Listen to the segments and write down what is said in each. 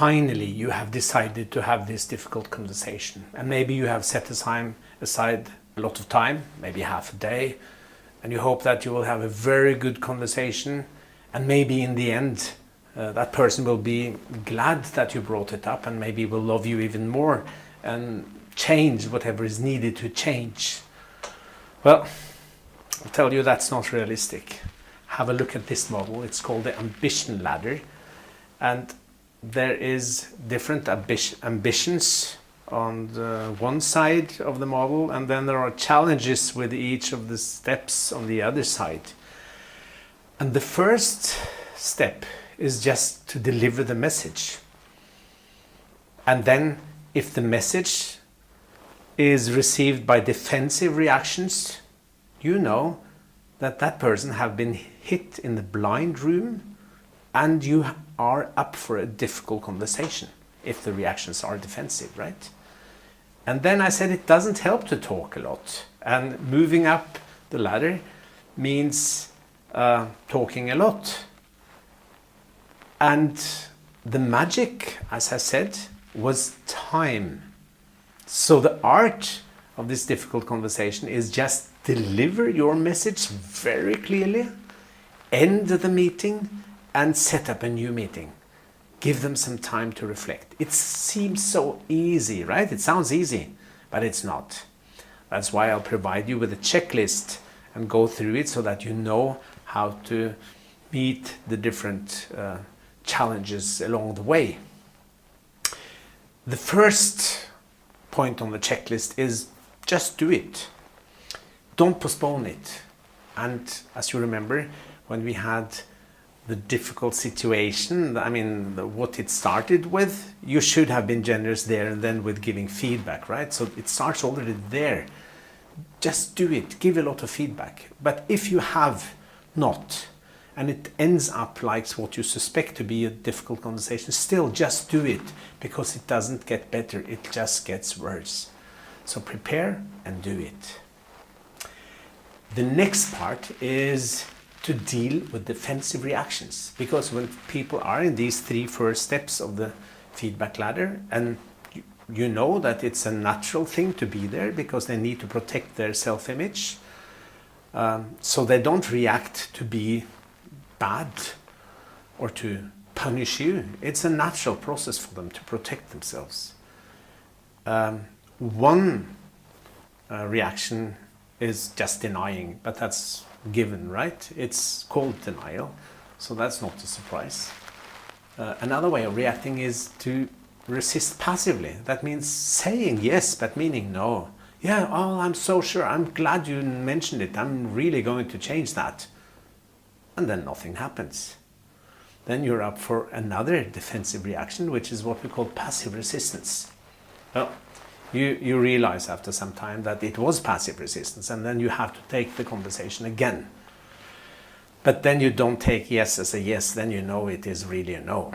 finally you have decided to have this difficult conversation, and maybe you have set aside a lot of time, maybe half a day, and you hope that you will have a very good conversation, and maybe in the end that person will be glad that you brought it up, and maybe will love you even more and change whatever is needed to change. Well, I'll tell you that's not realistic. Have a look at this model. It's called the ambition ladder, and there is different ambitions on the one side of the model, and then there are challenges with each of the steps on the other side. And the first step is just to deliver the message. And then if the message is received by defensive reactions, you know that that person have been hit in the blind room, and you are up for a difficult conversation if the reactions are defensive, right? And then I said it doesn't help to talk a lot, and moving up the ladder means talking a lot. And the magic, as I said, was time. So the art of this difficult conversation is just deliver your message very clearly, end the meeting, and set up a new meeting. Give them some time to reflect. It seems so easy, right? It sounds easy, but it's not. That's why I'll provide you with a checklist and go through it so that you know how to meet the different challenges along the way. The first point on the checklist is just do it. Don't postpone it. And as you remember, when we had the difficult situation, I mean, what it started with, you should have been generous there and then with giving feedback, right? So it starts already there. Just do it. Give a lot of feedback. But if you have not, and it ends up like what you suspect to be a difficult conversation, still just do it, because it doesn't get better, it just gets worse. So prepare and do it. The next part is to deal with defensive reactions, because when people are in these three first steps of the feedback ladder, and you know that it's a natural thing to be there because they need to protect their self-image, so they don't react to be bad or to punish you. It's a natural process for them to protect themselves. One reaction is just denying, but that's given, right? It's called denial, so that's not a surprise. Another way of reacting is to resist passively. That means saying yes but meaning no. Yeah, oh, I'm so sure, I'm glad you mentioned it, I'm really going to change that. And then nothing happens. Then you're up for another defensive reaction, which is what we call passive resistance. Well, you realize after some time that it was passive resistance, and then you have to take the conversation again. But then you don't take yes as a yes, then you know it is really a no.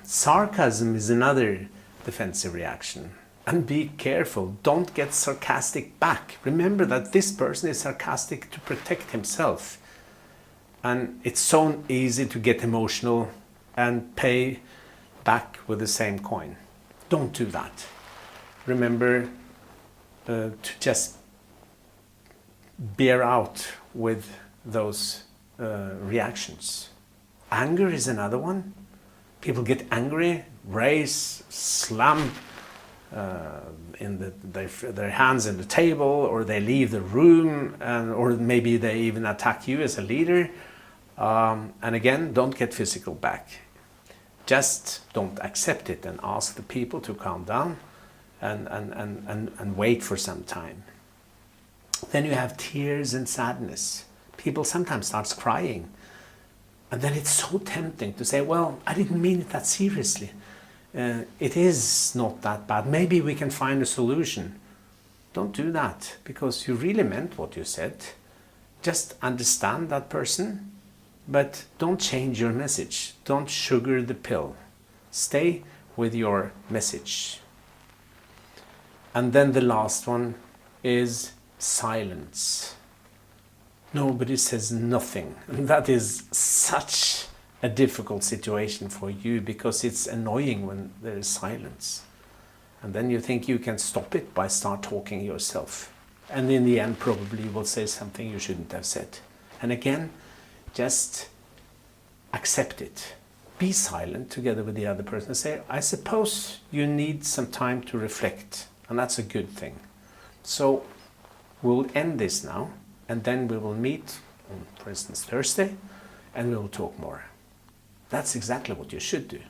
Sarcasm is another defensive reaction. And be careful, don't get sarcastic back. Remember that this person is sarcastic to protect himself. And it's so easy to get emotional and pay back with the same coin. Don't do that. Remember to just bear out with those reactions. Anger is another one. People get angry, raise, slam their hands in the table, or they leave the room, or maybe they even attack you as a leader. And again, don't get physical back. Just don't accept it and ask the people to calm down and wait for some time. Then you have tears and sadness. People sometimes start crying. And then it's so tempting to say, well, I didn't mean it that seriously. It is not that bad. Maybe we can find a solution. Don't do that, because you really meant what you said. Just understand that person, but don't change your message. Don't sugar the pill. Stay with your message. And then the last one is silence. Nobody says nothing. And that is such a difficult situation for you because it's annoying when there is silence. And then you think you can stop it by start talking yourself. And in the end, probably you will say something you shouldn't have said. And again, just accept it. Be silent together with the other person and say, I suppose you need some time to reflect. And that's a good thing. So we'll end this now, and then we will meet on, for instance, Thursday, and we will talk more. That's exactly what you should do.